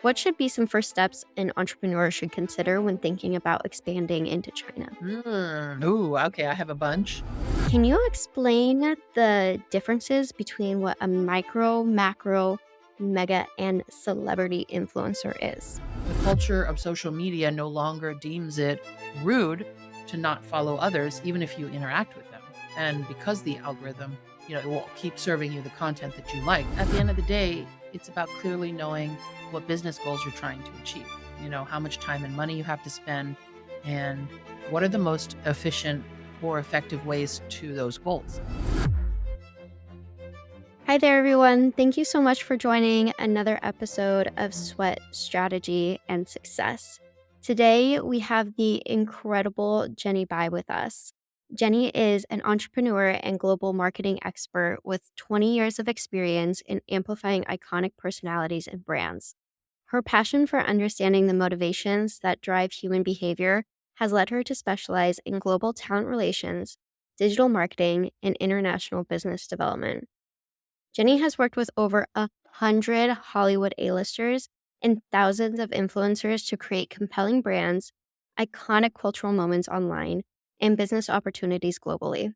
What should be some first steps an entrepreneur should consider when thinking about expanding into China? Ooh, okay. I have a bunch. Can you explain the differences between what a micro, macro, mega, and celebrity influencer is? The culture of social media no longer deems it rude to not follow others, even if you interact with them. And because the algorithm, it will keep serving you the content that you like. At the end of the day, it's about clearly knowing what business goals you're trying to achieve. How much time and money you have to spend, and what are the most efficient or effective ways to those goals. Hi there, everyone. Thank you so much for joining another episode of Sweat Strategy and Success. Today, we have the incredible Jenny Bai with us. Jenny is an entrepreneur and global marketing expert with 20 years of experience in amplifying iconic personalities and brands. Her passion for understanding the motivations that drive human behavior has led her to specialize in global talent relations, digital marketing, and international business development. Jenny has worked with over 100 Hollywood A-listers and thousands of influencers to create compelling brands, iconic cultural moments online, and business opportunities globally.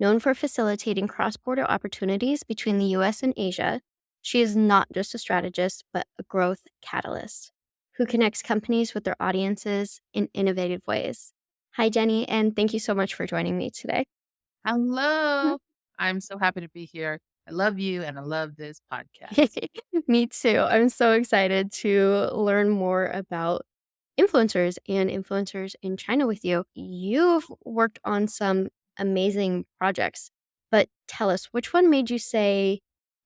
Known for facilitating cross-border opportunities between the US and Asia, she is not just a strategist, but a growth catalyst who connects companies with their audiences in innovative ways. Hi, Jenny, and thank you so much for joining me today. Hello. I'm so happy to be here. I love you and I love this podcast. Me too. I'm so excited to learn more about influencers and influencers in China with you. You've worked on some amazing projects, but tell us which one made you say,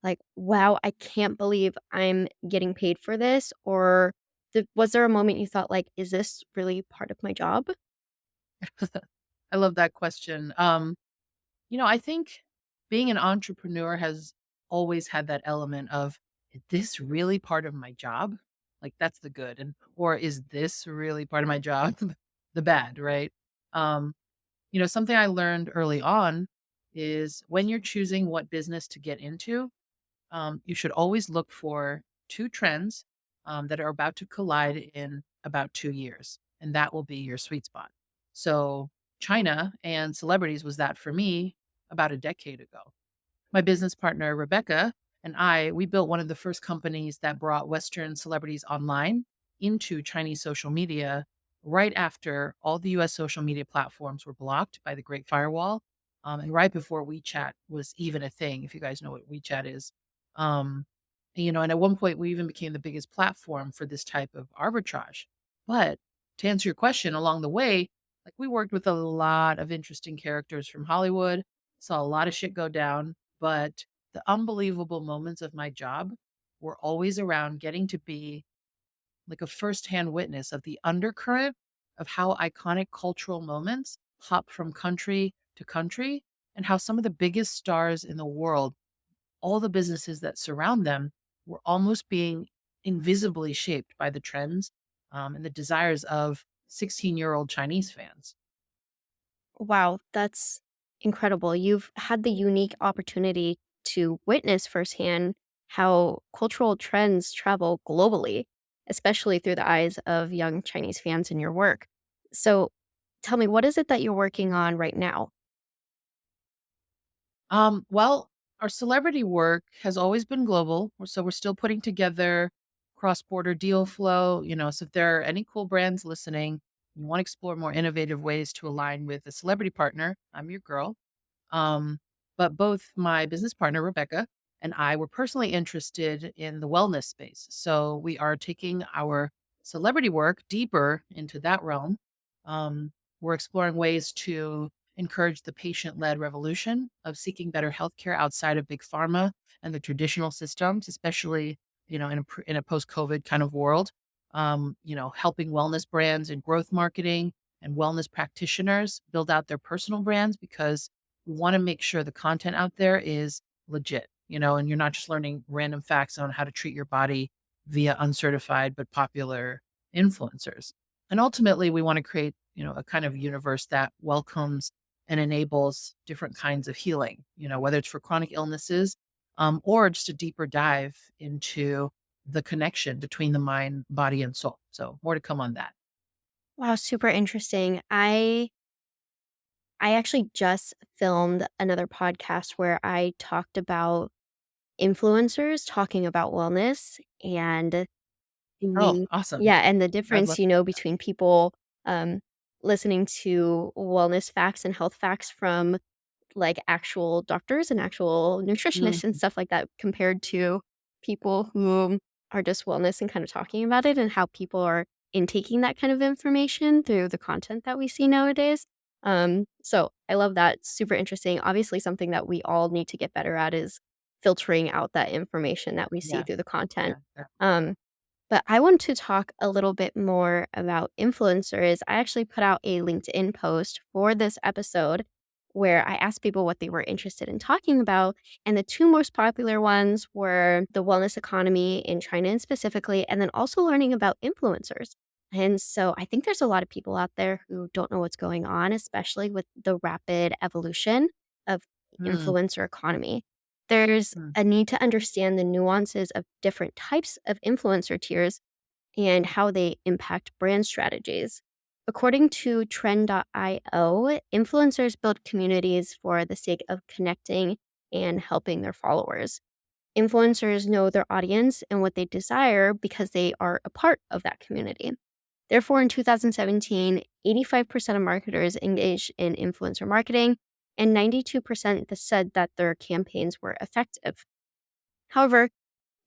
like, wow, I can't believe I'm getting paid for this? Or was there a moment you thought, like, is this really part of my job? I love that question. I think being an entrepreneur has always had that element of, is this really part of my job? Like that's the good. And or is this really part of my job? The bad, right? Um, something I learned early on is when you're choosing what business to get into, you should always look for two trends that are about to collide in about 2 years, and that will be your sweet spot. So, China and celebrities was that for me about a decade ago. My business partner, Rebecca, and we built one of the first companies that brought Western celebrities online into Chinese social media right after all the US social media platforms were blocked by the Great Firewall. And right before WeChat was even a thing, if you guys know what WeChat is. Um, and at one point, we even became the biggest platform for this type of arbitrage. But to answer your question, along the way, like we worked with a lot of interesting characters from Hollywood, saw a lot of shit go down, but the unbelievable moments of my job were always around getting to be like a firsthand witness of the undercurrent of how iconic cultural moments hop from country to country and how some of the biggest stars in the world, all the businesses that surround them, were almost being invisibly shaped by the trends and the desires of 16-year-old Chinese fans. Wow, that's incredible. You've had the unique opportunity to witness firsthand how cultural trends travel globally, especially through the eyes of young Chinese fans in your work. So tell me, what is it that you're working on right now? Well, our celebrity work has always been global. So we're still putting together cross-border deal flow. So if there are any cool brands listening, you want to explore more innovative ways to align with a celebrity partner, I'm your girl. Um, but both my business partner, Rebecca, and I were personally interested in the wellness space. So we are taking our celebrity work deeper into that realm. We're exploring ways to encourage the patient led revolution of seeking better healthcare outside of big pharma and the traditional systems, especially, in a post COVID kind of world. Helping wellness brands and growth marketing and wellness practitioners build out their personal brands because we want to make sure the content out there is legit, and you're not just learning random facts on how to treat your body via uncertified but popular influencers. And ultimately, we want to create, a kind of universe that welcomes and enables different kinds of healing, whether it's for chronic illnesses or just a deeper dive into the connection between the mind, body, and soul. So more to come on that. Wow, super interesting. I actually just filmed another podcast where I talked about influencers talking about wellness and Oh, the awesome. yeah, and the I'd love difference, that. between people, listening to wellness facts and health facts from like, actual doctors and actual Mm, nutritionists and stuff like that compared to people who are just wellness and kind of talking about it and how people are intaking that kind of information through the content that we see nowadays. So I love that, it's super interesting. Obviously, something that we all need to get better at is filtering out that information that we see yeah, through the content. yeah, yeah. Um, but I want to talk a little bit more about influencers. I actually put out a LinkedIn post for this episode where I asked people what they were interested in talking about. And the two most popular ones were the wellness economy in China and specifically, and then also learning about influencers. And so I think there's a lot of people out there who don't know what's going on, especially with the rapid evolution of Mm, influencer economy. There's mm, a need to understand the nuances of different types of influencer tiers and how they impact brand strategies. According to Trend.io, influencers build communities for the sake of connecting and helping their followers. Influencers know their audience and what they desire because they are a part of that community. Therefore, in 2017, 85% of marketers engaged in influencer marketing, and 92% said that their campaigns were effective. However,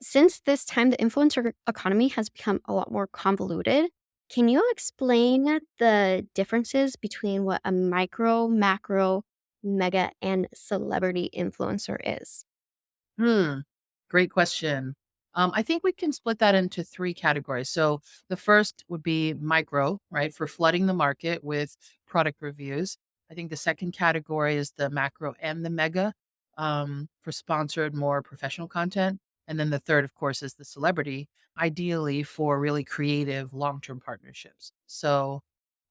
since this time, the influencer economy has become a lot more convoluted. Can you explain the differences between what a micro, macro, mega, and celebrity influencer is? hmm. Great question. I think we can split that into three categories. So the first would be micro, right, for flooding the market with product reviews. I think the second category is the macro and the mega, for sponsored, more professional content. And then the third, of course, is the celebrity, ideally for really creative long term partnerships. So,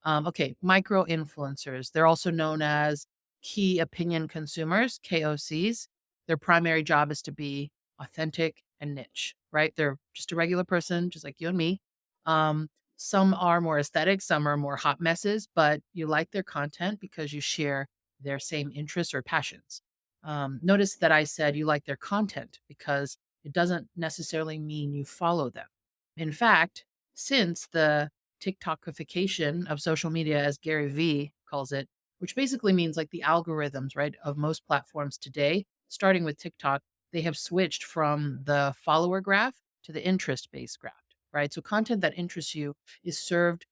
okay, micro influencers. They're also known as key opinion consumers, KOCs. Their primary job is to be authentic and niche, right? They're just a regular person, just like you and me. Um, some are more aesthetic, some are more hot messes, but you like their content because you share their same interests or passions. Notice that I said you like their content because it doesn't necessarily mean you follow them. In fact, since the TikTokification of social media, as Gary Vee calls it, which basically means like the algorithms, right, of most platforms today, starting with TikTok, they have switched from the follower graph to the interest based graph, right? So content that interests you is served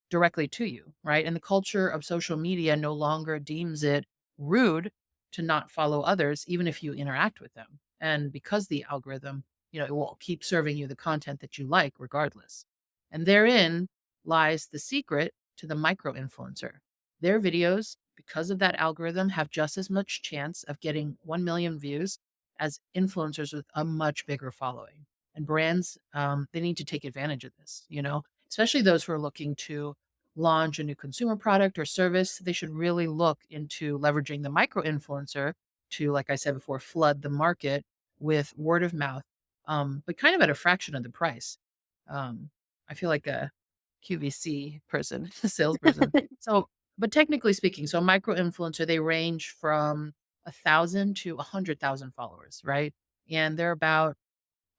directly to you, right? And the culture of social media no longer deems it rude to not follow others, even if you interact with them. And because the algorithm, it will keep serving you the content that you like regardless. And therein lies the secret to the micro influencer. Their videos, because of that algorithm, have just as much chance of getting 1 million views as influencers with a much bigger following. And brands, they need to take advantage of this, especially those who are looking to launch a new consumer product or service. They should really look into leveraging the micro influencer to, like I said before, flood the market with word of mouth, but kind of at a fraction of the price. Um, I feel like a QVC person, a salesperson. So, but technically speaking, so a micro influencer, they range from 1,000 to 100,000 followers, right? And they're about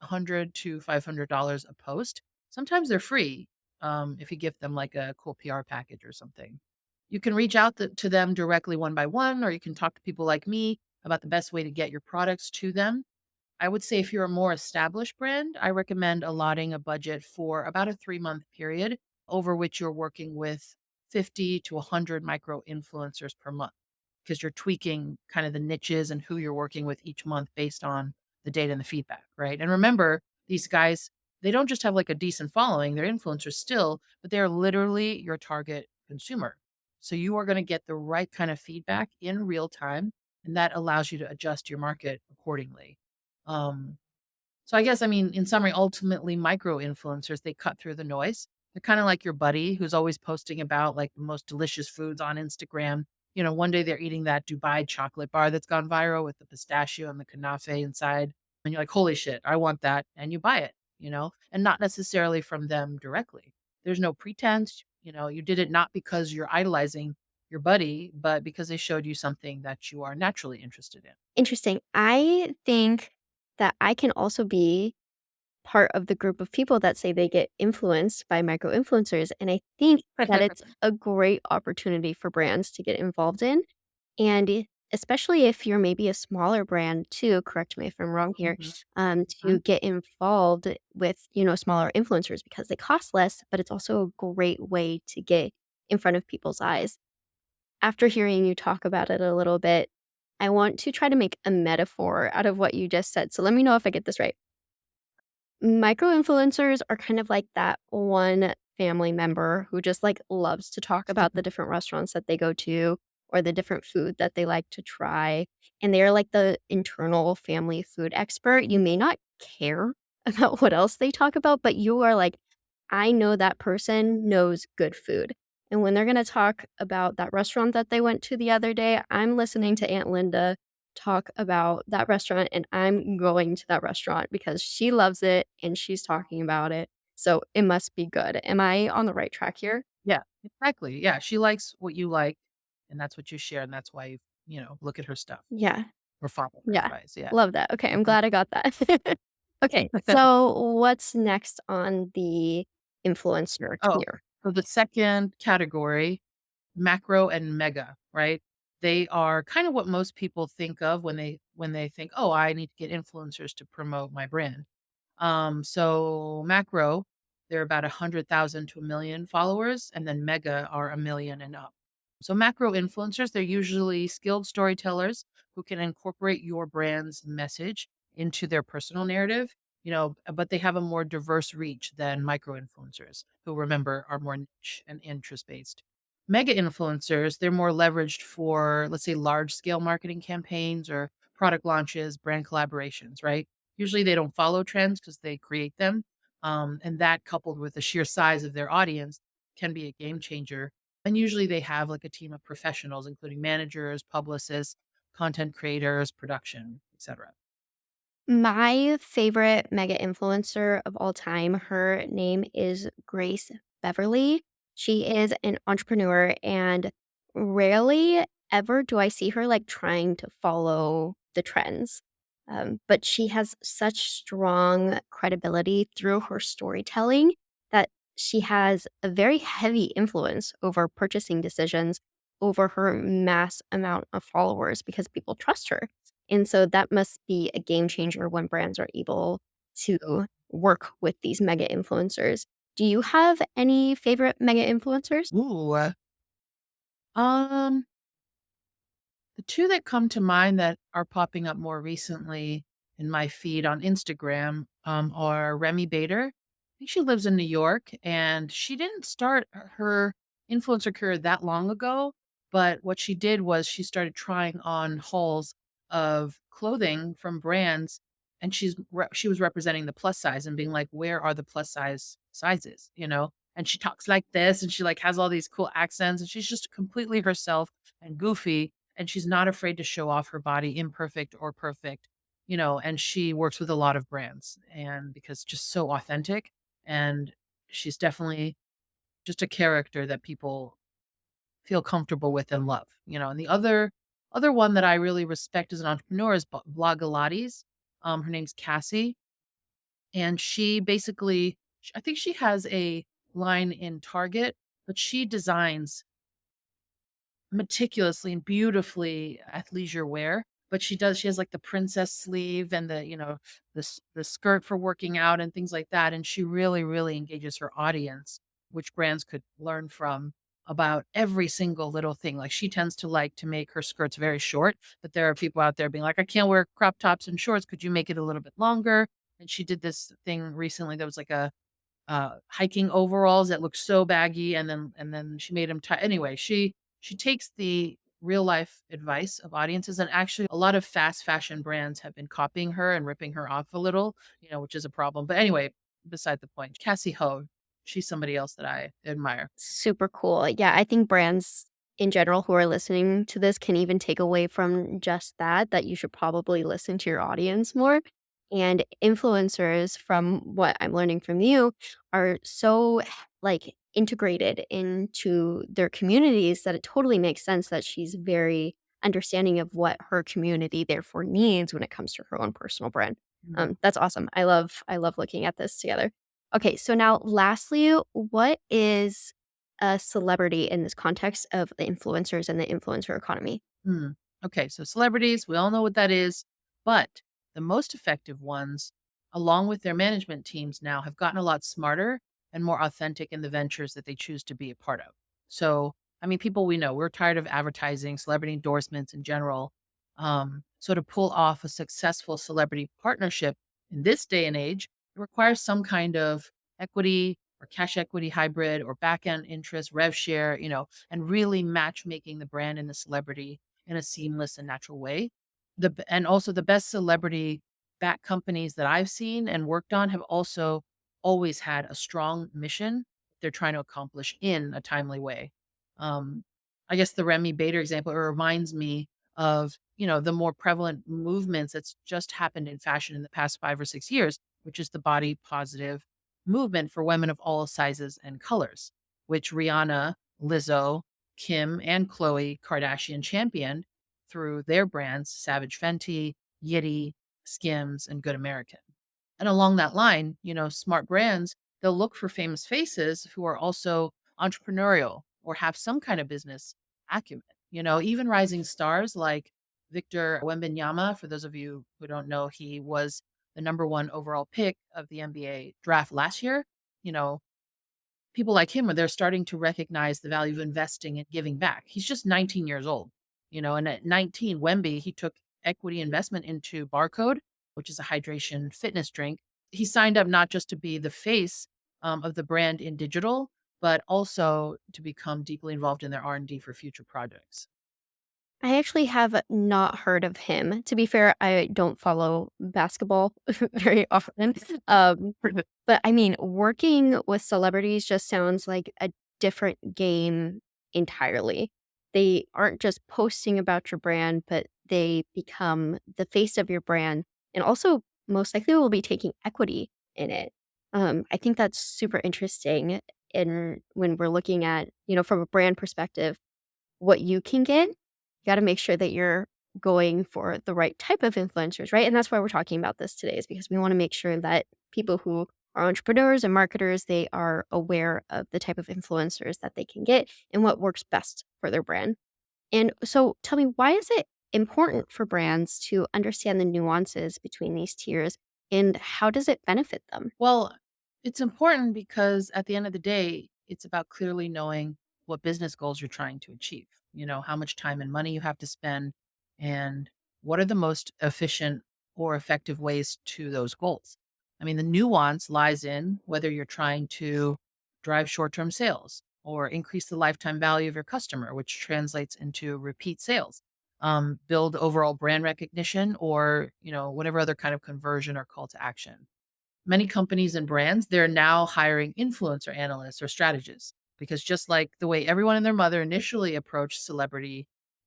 100 to $500 a post. Sometimes they're free, if you give them like a cool PR package or something. You can reach out to them directly one by one, or you can talk to people like me about the best way to get your products to them. I would say if you're a more established brand, I recommend allotting a budget for about a 3-month period over which you're working with 50 to 100 micro influencers per month because you're tweaking kind of the niches and who you're working with each month based on the data and the feedback, right? And remember, these guys, they don't just have like a decent following, they're influencers still, but they're literally your target consumer. So you are going to get the right kind of feedback in real time, and that allows you to adjust your market accordingly. Um, so I guess, I mean, in summary, ultimately, micro influencers, they cut through the noise. They're kind of like your buddy who's always posting about like the most delicious foods on Instagram. One day they're eating that Dubai chocolate bar that's gone viral with the pistachio and the kanafe inside. And you're like, holy shit, I want that. And you buy it. and not necessarily from them directly. There's no pretense. You did it not because you're idolizing your buddy, but because they showed you something that you are naturally interested in. Interesting. I think that I can also be part of the group of people that say they get influenced by micro influencers. And I think that it's a great opportunity for brands to get involved in. And especially if you're maybe a smaller brand too, correct me if I'm wrong here, Mhm, to mhm. get involved with, smaller influencers because they cost less, but it's also a great way to get in front of people's eyes. After hearing you talk about it a little bit, I want to try to make a metaphor out of what you just said. So let me know if I get this right. Micro-influencers are kind of like that one family member who just, like, loves to talk about the different restaurants that they go to or the different food that they like to try, and they are like the internal family food expert. You may not care about what else they talk about, but you are like, "I know that person knows good food." And when they're gonna talk about that restaurant that they went to the other day, I'm listening to Aunt Linda talk about that restaurant, and I'm going to that restaurant because she loves it and she's talking about it, so it must be good. Am I on the right track here? Yeah, exactly. Yeah, she likes what you like, and that's what you share, and that's why look at her stuff Yeah, or follow her yeah. advice. Yeah. Love that. Okay, I'm Mhm. glad I got that. Okay, so what's next on the influencer Oh, tier? so the second category, macro and mega, right? They are kind of what most people think of when they think, "Oh, I need to get influencers to promote my brand." So macro, they're about 100,000 to 1,000,000 followers, and then mega are 1,000,000 and up. So macro influencers, they're usually skilled storytellers who can incorporate your brand's message into their personal narrative, but they have a more diverse reach than micro influencers, who remember are more niche and interest based. Mega influencers, they're more leveraged for, let's say, large scale marketing campaigns or product launches, brand collaborations, right? Usually they don't follow trends because they create them. And that coupled with the sheer size of their audience can be a game changer. And usually they have like a team of professionals, including managers, publicists, content creators, production, etc. My favorite mega influencer of all time, her name is Grace Beverly. She is an entrepreneur, and rarely ever do I see her like trying to follow the trends. But she has such strong credibility through her storytelling that she has a very heavy influence over purchasing decisions over her mass amount of followers because people trust her. And so that must be a game changer when brands are able to work with these mega influencers. Do you have any favorite mega influencers? Ooh. Um, The 2 that come to mind that are popping up more recently in my feed on Instagram, are Remy Bader. I think she lives in New York, and she didn't start her influencer career that long ago, but what she did was she started trying on hauls of clothing from brands, and she was representing the plus size and being like, "Where are the plus size sizes?" And she talks like this, and she, like, has all these cool accents, and she's just completely herself and goofy, and she's not afraid to show off her body, imperfect or perfect, and she works with a lot of brands and because just so authentic, and she's definitely just a character that people feel comfortable with and love, and the other one that I really respect as an entrepreneur is Blogilates. Her name's Cassie, and she basically I think she has a line in Target, but she designs meticulously and beautifully athleisure wear, but she has, like, the princess sleeve and the skirt for working out and things like that, and she really, really engages her audience, which brands could learn from about every single little thing. Like, she tends to like to make her skirts very short, but there are people out there being like, "I can't wear crop tops and shorts. Could you make it a little bit longer?" And she did this thing recently that was like a hiking overalls that looked so baggy, and then she made him tight. Anyway, she takes the real life advice of audiences, and actually a lot of fast fashion brands have been copying her and ripping her off a little, which is a problem. But anyway, beside the point, Cassie Ho, she's somebody else that I admire. Super cool. Yeah, I think brands in general who are listening to this can even take away from just that, that you should probably listen to your audience more. And influencers, from what I'm learning from you, are so like integrated into their communities that it totally makes sense that she's very understanding of what her community therefore needs when it comes to her own personal brand. Mm. That's awesome. I love looking at this together. Okay, so now lastly, what is a celebrity in this context of the influencers and the influencer economy? Hmm. Okay, so celebrities, we all know what that is, but the most effective ones, along with their management teams now, have gotten a lot smarter and more authentic in the ventures that they choose to be a part of. So, I mean, people we know, we're tired of advertising, celebrity endorsements in general. So, to pull off a successful celebrity partnership in this day and age, it requires some kind of equity or cash equity hybrid or back end interest, rev share, and really matchmaking the brand and the celebrity in a seamless and natural way. And also the best celebrity back companies that I've seen and worked on have also always had a strong mission they're trying to accomplish in a timely way. Um, I guess the Remy Bader example, it reminds me of, the more prevalent movements that's just happened in fashion in the past 5 or 6 years, which is the body positive movement for women of all sizes and colors, which Rihanna, Lizzo, Kim, and Khloe Kardashian championed through their brands Savage Fenty, Yitty, Skims, and Good American. And along that line, smart brands, they'll look for famous faces who are also entrepreneurial or have some kind of business acumen. Even rising stars like Victor Wembanyama, for those of you who don't know, he was the number one overall pick of the NBA draft last year. You know, People like him, they're starting to recognize the value of investing and giving back. He's just 19 years old, and at 19, Wemby, he took equity investment into Barcode, which is a hydration fitness drink. He signed up not just to be the face of the brand in digital, but also to become deeply involved in their R&D for future projects. I actually have not heard of him. To be fair, I don't follow basketball very often. But I mean, working with celebrities just sounds like a different game entirely. They aren't just posting about your brand, but they become the face of your brand and also most likely will be taking equity in it. I think that's super interesting in when we're looking at, from a brand perspective what you can get, you gotta make sure that you're going for the right type of influencers, right? And that's why we're talking about this today is because we wanna make sure that people who are entrepreneurs and marketers, they are aware of the type of influencers that they can get and what works best for their brand. And so tell me, why is it important for brands to understand the nuances between these tiers, and how does it benefit them? Well, it's important because at the end of the day, it's about clearly knowing what business goals you're trying to achieve. How much time and money you have to spend, and what are the most efficient or effective ways to those goals. I mean, the nuance lies in whether you're trying to drive short term sales or increase the lifetime value of your customer, which translates into repeat sales, build overall brand recognition, or, whatever other kind of conversion or call to action. Many companies and brands, they're now hiring influencer analysts or strategists because just like the way everyone and their mother initially approached celebrities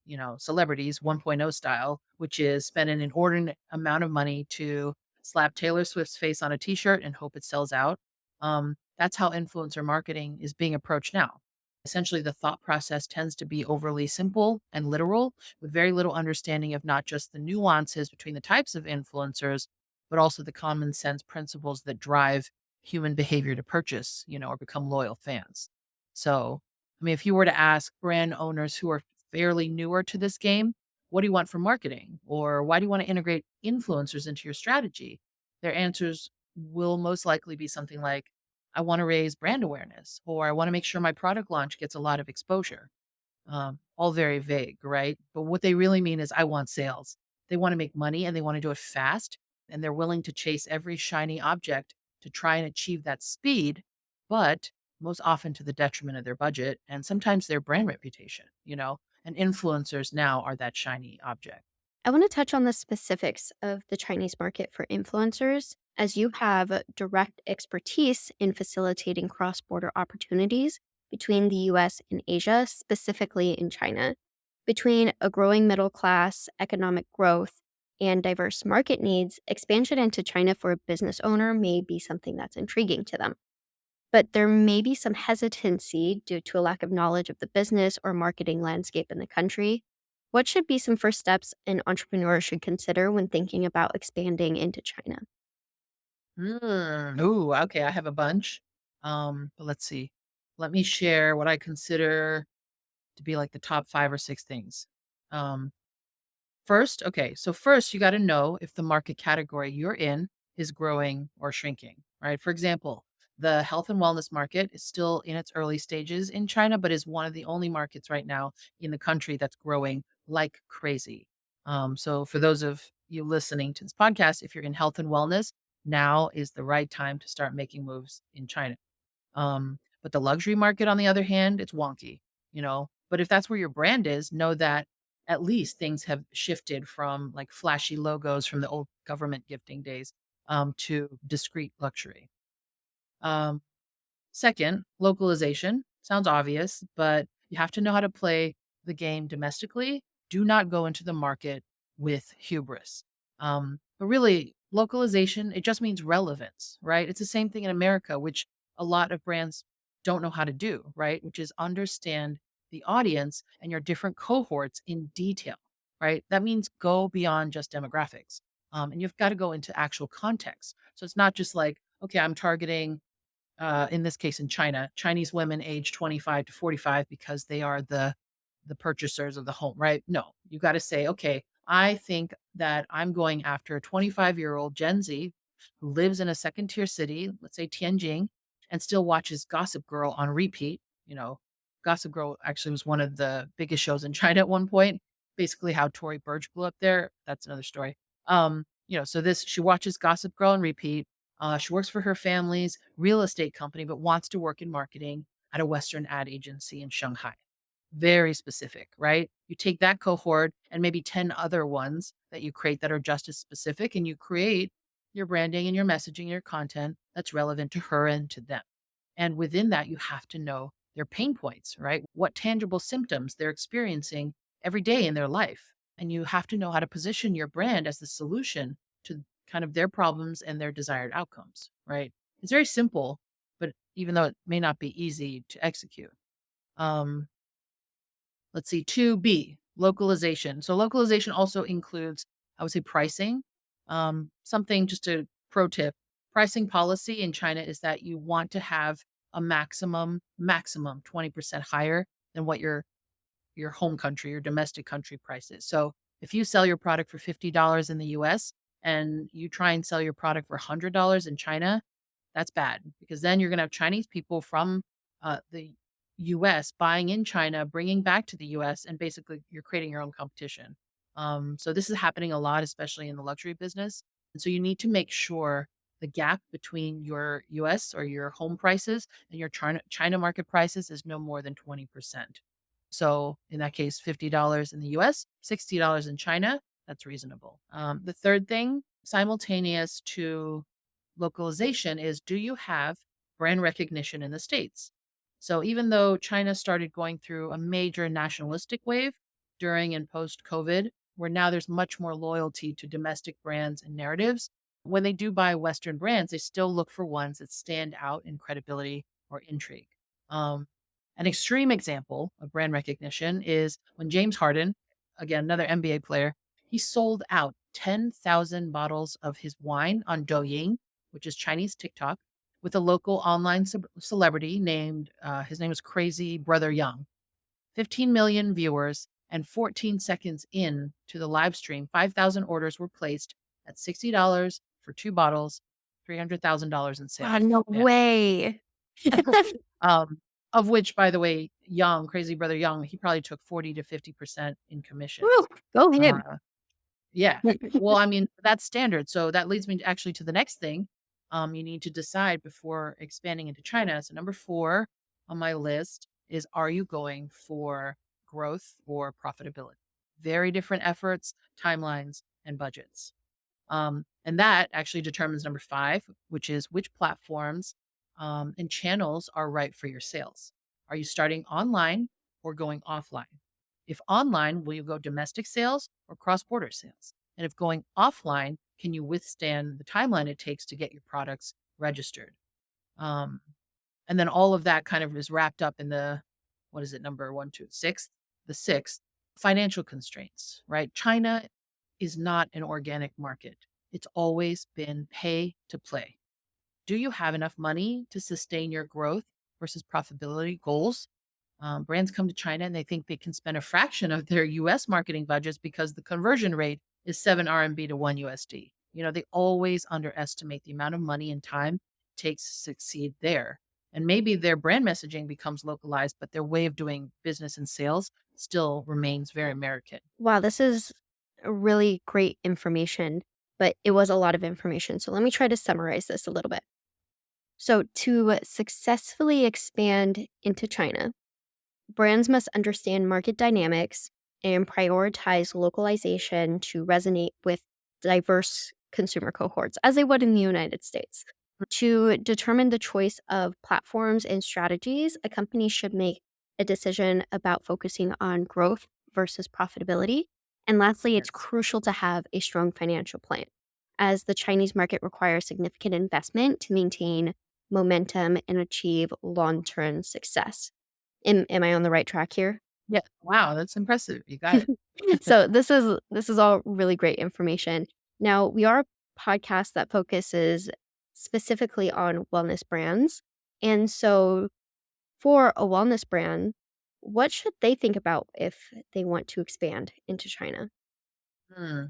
1.0 style, which is spend an inordinate amount of money to slap Taylor Swift's face on a t-shirt and hope it sells out. That's how influencer marketing is being approached now. Essentially, the thought process tends to be overly simple and literal with very little understanding of not just the nuances between the types of influencers, but also the common sense principles that drive human behavior to purchase, or become loyal fans. So, I mean, if you were to ask brand owners who are fairly newer to this game, what do you want from marketing? Or why do you want to integrate influencers into your strategy? Their answers will most likely be something like, I want to raise brand awareness, or I want to make sure my product launch gets a lot of exposure. All very vague, right? But what they really mean is, I want sales. They want to make money and they want to do it fast. And they're willing to chase every shiny object to try and achieve that speed, but most often to the detriment of their budget and sometimes their brand reputation, and influencers now are that shiny object. I want to touch on the specifics of the Chinese market for influencers, as you have direct expertise in facilitating cross border opportunities between the US and Asia, specifically in China. Between a growing middle class, economic growth, and diverse market needs, expansion into China for a business owner may be something that's intriguing to them. But there may be some hesitancy due to a lack of knowledge of the business or marketing landscape in the country. What should be some first steps an entrepreneur should consider when thinking about expanding into China? Ooh, okay, I have a bunch. But let's see. Let me share what I consider to be like the top 5 or 6 things. Um, First, okay, so first you gotta know if the market category you're in is growing or shrinking, right? For example, the health and wellness market is still in its early stages in China, but is one of the only markets right now in the country that's growing like crazy. So for those of you listening to this podcast, if you're in health and wellness, now is the right time to start making moves in China. But the luxury market, on the other hand, it's wonky, you know. But if that's where your brand is, know that at least things have shifted from like flashy logos from the old government gifting days to discreet luxury. Um, Second, localization sounds obvious, but you have to know how to play the game domestically. Do not go into the market with hubris. But really, localization, it just means relevance, right? It's the same thing in America, which a lot of brands don't know how to do, right? Which is understand the audience and your different cohorts in detail, right? That means go beyond just demographics. And you've got to go into actual context. So it's not just like, okay, I'm targeting in this case in China, Chinese women aged 25 to 45 because they are the purchasers of the home, right? No, you got to say, okay, I think that I'm going after a 25-year-old Gen Z who lives in a second tier city, let's say Tianjin, and still watches Gossip Girl on repeat. You know, Gossip Girl actually was one of the biggest shows in China at one point. Basically, how Tory Burch blew up there. That's another story. So this she watches Gossip Girl on repeat. She works for her family's real estate company, but wants to work in marketing at a Western ad agency in Shanghai. Very specific, right? You take that cohort and maybe 10 other ones that you create that are just as specific, and you create your branding and your messaging, and your content that's relevant to her and to them. And within that, you have to know their pain points, right? What tangible symptoms they're experiencing every day in their life. And you have to know how to position your brand as the solution to kind of their problems and their desired outcomes, right? It's very simple, but even though it may not be easy to execute. Um, let's see, 2B, localization. So localization also includes, I would say, pricing. Something just a pro tip. Pricing policy in China is that you want to have a maximum 20% higher than what your home country, your domestic country prices. So if you sell your product for $50 in the US and you try and sell your product for $100 in China, that's bad because then you're going to have Chinese people from the US buying in China, bringing back to the US, and basically you're creating your own competition. So this is happening a lot, especially in the luxury business. And so you need to make sure the gap between your US or your home prices and your China market prices is no more than 20%. So in that case, $50 in the US, $60 in China, that's reasonable. The third thing, simultaneous to localization, is do you have brand recognition in the States? So even though China started going through a major nationalistic wave during and post COVID, where now there's much more loyalty to domestic brands and narratives, when they do buy Western brands, they still look for ones that stand out in credibility or intrigue. Um, an extreme example of brand recognition is when James Harden, again, another NBA player, he sold out 10,000 bottles of his wine on Douyin, which is Chinese TikTok, with a local online celebrity named, his name was Crazy Brother Young. 15 million viewers, and 14 seconds in to the live stream, 5,000 orders were placed at $60 for 2 bottles, $300,000 in Wow, sales. no Yeah. way. Um, of which, by the way, Young, Crazy Brother Young, he probably took 40 to 50% in Woo, commissions. go him. Uh, yeah. Well, I mean, that's standard. So that leads me actually to the next thing. You need to decide before expanding into China. So number 4 on my list is, are you going for growth or profitability? Very different efforts, timelines, and budgets. And that actually determines number 5, which is which platforms and channels are right for your sales. Are you starting online or going offline? If online, will you go domestic sales or cross border sales? And if going offline, can you withstand the timeline it takes to get your products registered? Um, and then all of that kind of is wrapped up in the what is it, number one, two, sixth? The sixth, financial constraints, right? China is not an organic market. It's always been pay to play. Do you have enough money to sustain your growth versus profitability goals? Brands come to China and they think they can spend a fraction of their US marketing budgets because the conversion rate is 7 RMB to 1 USD. They always underestimate the amount of money and time it takes to succeed there. And maybe their brand messaging becomes localized, but their way of doing business and sales still remains very American. Wow, this is a really great information, but it was a lot of information. So let me try to summarize this a little bit. So, to successfully expand into China, brands must understand market dynamics and prioritize localization to resonate with diverse consumer cohorts, as they would in the United States. To determine the choice of platforms and strategies, a company should make a decision about focusing on growth versus profitability. And lastly, it's Yes. crucial to have a strong financial plan, as the Chinese market requires significant investment to maintain momentum and achieve long term success. Am I on the right track here? Yeah. Wow, that's impressive. You got it. So this is all really great information. Now, we are a podcast that focuses specifically on wellness brands. And so for a wellness brand, what should they think about if they want to expand into China? Hmm.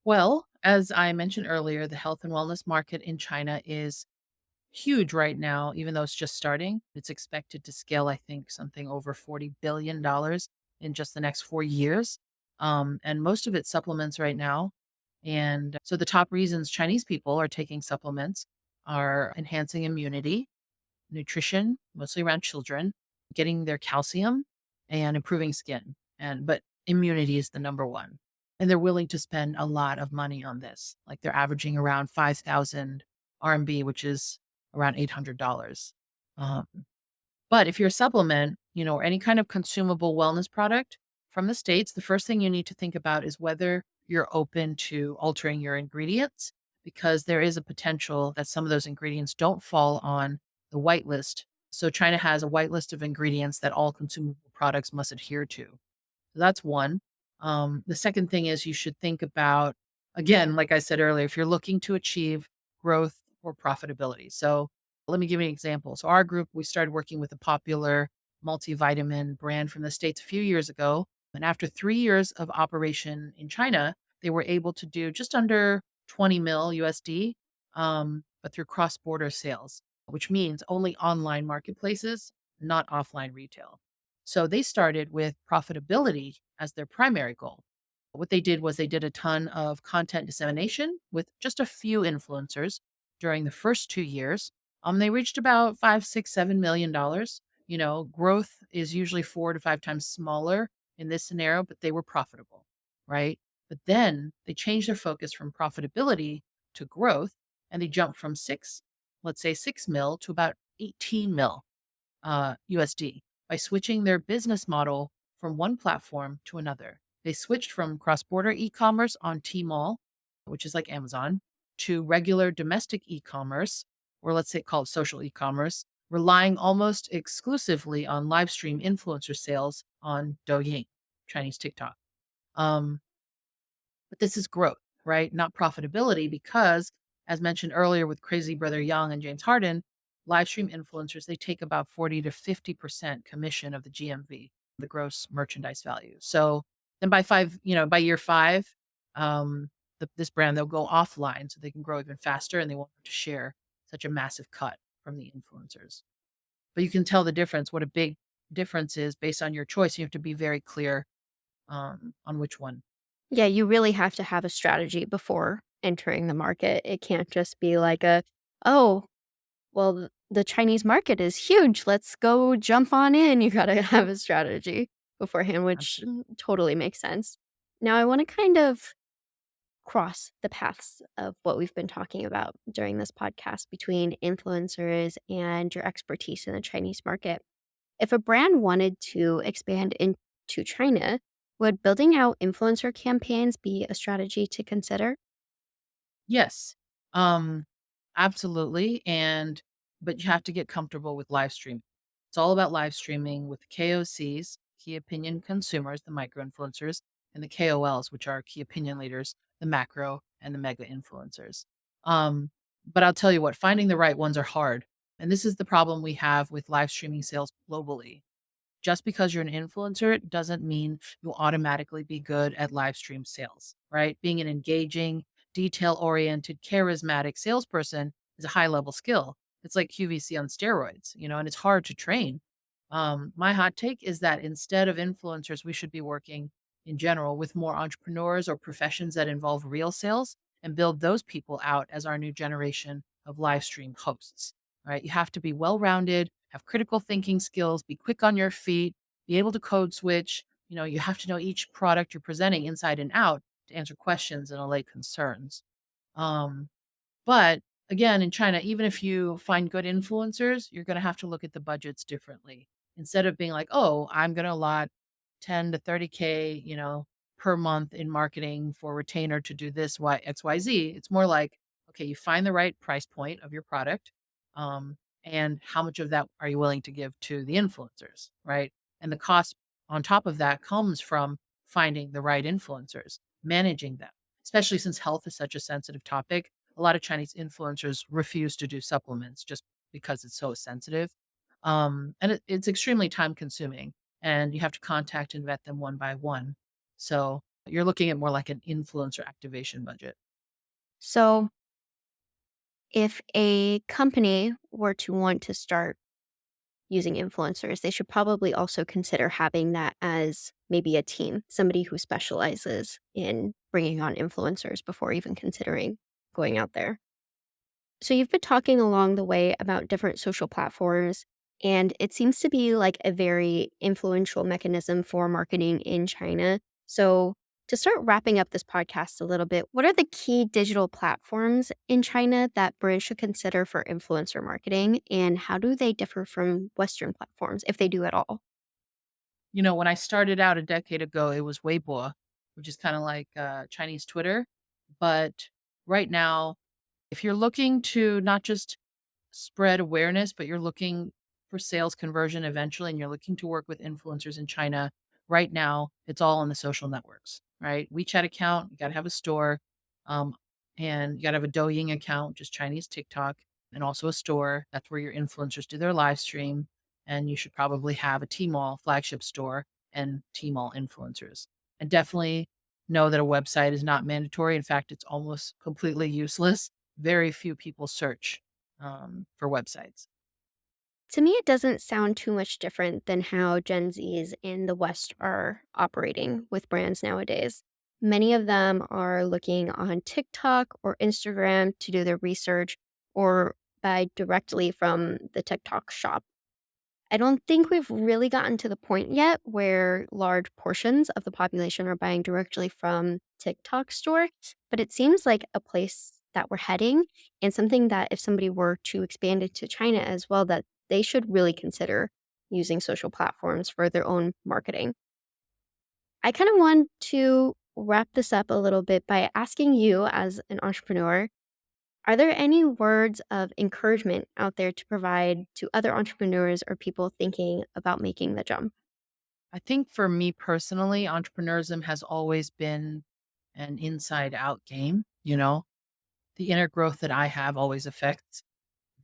Well, as I mentioned earlier, the health and wellness market in China is huge right now, even though it's just starting. It's expected to scale, I think, something over $40 billion in just the next 4 years. And most of it's supplements right now. And so the top reasons Chinese people are taking supplements are enhancing immunity, nutrition, mostly around children, getting their calcium and improving skin. But immunity is the number one. And they're willing to spend a lot of money on this. Like they're averaging around 5,000 RMB, which is around $800. Um, but if you're a supplement, or any kind of consumable wellness product from the States, the first thing you need to think about is whether you're open to altering your ingredients, because there is a potential that some of those ingredients don't fall on the white list. So China has a white list of ingredients that all consumable products must adhere to. So that's one. The second thing is you should think about, again, like I said earlier, if you're looking to achieve growth or profitability. So let me give you an example. So our group, we started working with a popular multivitamin brand from the States a few years ago. And after 3 years of operation in China, they were able to do just under 20 mil USD, but through cross border sales, which means only online marketplaces, not offline retail. So they started with profitability as their primary goal. What they did was they did a ton of content dissemination with just a few influencers during the first 2 years. They reached about five, six, $7 million. Growth is usually 4 to 5 times smaller in this scenario, but they were profitable, right? But then they changed their focus from profitability to growth, and they jumped from let's say 6 mil to about 18 mil USD by switching their business model from one platform to another. They switched from cross border e commerce on Tmall, which is like Amazon, to regular domestic e commerce, or let's say called social e commerce, relying almost exclusively on live stream influencer sales on Douyin, Chinese TikTok. Um, but this is growth, right? Not profitability, because as mentioned earlier with Crazy Brother Young and James Harden, live stream influencers, they take about 40 to 50% commission of the GMV, the gross merchandise value. So then by year five, this brand, they'll go offline so they can grow even faster, and they won't have to share such a massive cut from the influencers. But you can tell the difference, what a big difference is based on your choice. You have to be very clear on which one. Yeah, you really have to have a strategy before entering the market. It can't just be like oh, well, the Chinese market is huge. Let's go jump on in. You gotta have a strategy beforehand, which totally makes sense. Now, I want to kind of cross the paths of what we've been talking about during this podcast between influencers and your expertise in the Chinese market. If a brand wanted to expand into China, Would building out influencer campaigns be a strategy to consider? Yes. Um, absolutely. But you have to get comfortable with live streaming. It's all about live streaming with the KOCs, key opinion consumers, the micro influencers, and the KOLs, which are key opinion leaders, the macro and the mega influencers. Um, but I'll tell you what, finding the right ones are hard. And this is the problem we have with live streaming sales globally. Just because you're an influencer doesn't mean you'll automatically be good at live stream sales, right? Being an engaging, detail oriented, charismatic salesperson is a high level skill. It's like QVC on steroids, and it's hard to train. My hot take is that instead of influencers, we should be working in general with more entrepreneurs or professions that involve real sales and build those people out as our new generation of live stream hosts, right? You have to be well rounded, have critical thinking skills, be quick on your feet, be able to code switch. You have to know each product you're presenting inside and out to answer questions and allay concerns. Um, but again, in China, even if you find good influencers, you're going to have to look at the budgets differently. Instead of being like, oh, I'm going to allot 10 to 30K, per month in marketing for retainer to do this, XYZ. It's more like, okay, you find the right price point of your product. Um, and how much of that are you willing to give to the influencers, right? And the cost on top of that comes from finding the right influencers, managing them, especially since health is such a sensitive topic. A lot of Chinese influencers refuse to do supplements just because it's so sensitive. And it's extremely time consuming, and you have to contact and vet them one by one. So you're looking at more like an influencer activation budget. So, if a company were to want to start using influencers, they should probably also consider having that as maybe a team, somebody who specializes in bringing on influencers before even considering going out there. So, you've been talking along the way about different social platforms, and it seems to be like a very influential mechanism for marketing in China. So, to start wrapping up this podcast a little bit, what are the key digital platforms in China that brands should consider for influencer marketing, and how do they differ from Western platforms, if they do at all? When I started out a decade ago, it was Weibo, which is kind of like Chinese Twitter. But right now, if you're looking to not just spread awareness, but you're looking for sales conversion eventually, and you're looking to work with influencers in China, right now, it's all on the social networks, right? WeChat account, you got to have a store, um, and you got to have a Douyin account, just Chinese TikTok, and also a store. That's where your influencers do their live stream. And you should probably have a Tmall flagship store and Tmall influencers. And definitely know that a website is not mandatory. In fact, it's almost completely useless. Very few people search for websites. To me, it doesn't sound too much different than how Gen Zs in the West are operating with brands nowadays. Many of them are looking on TikTok or Instagram to do their research or buy directly from the TikTok shop. I don't think we've really gotten to the point yet where large portions of the population are buying directly from TikTok store, but it seems like a place that we're heading and something that if somebody were to expand it to China as well, that they should really consider using social platforms for their own marketing. I kind of want to wrap this up a little bit by asking you as an entrepreneur, are there any words of encouragement out there to provide to other entrepreneurs or people thinking about making the jump? I think for me personally, entrepreneurism has always been an inside out game. The inner growth that I have always affects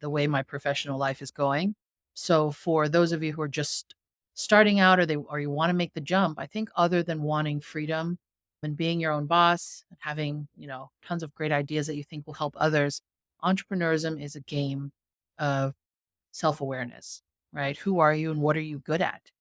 the way my professional life is going. So for those of you who are just starting out or you want to make the jump, I think other than wanting freedom and being your own boss and having, tons of great ideas that you think will help others, entrepreneurism is a game of self-awareness, right? Who are you and what are you good at?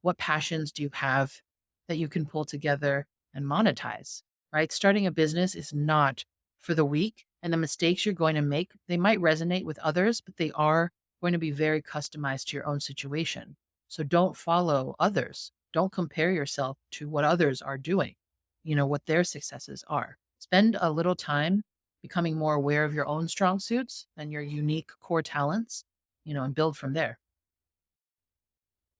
What passions do you have that you can pull together and monetize, right? Starting a business is not for the weak, and the mistakes you're going to make, they might resonate with others, but they are going to be very customized to your own situation. So don't follow others. Don't compare yourself to what others are doing, what their successes are. Spend a little time becoming more aware of your own strong suits and your unique core talents, and build from there.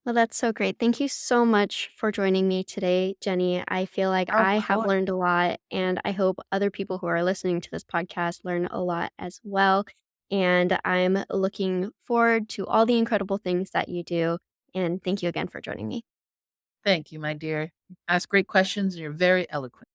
Well, that's so great. Thank you so much for joining me today, Jenny. I feel like Of I have course. learned a lot, and I hope other people who are listening to this podcast learn a lot as well. And I'm looking forward to all the incredible things that you do. And thank you again for joining me. Thank you, my dear. Ask great questions and you're very eloquent.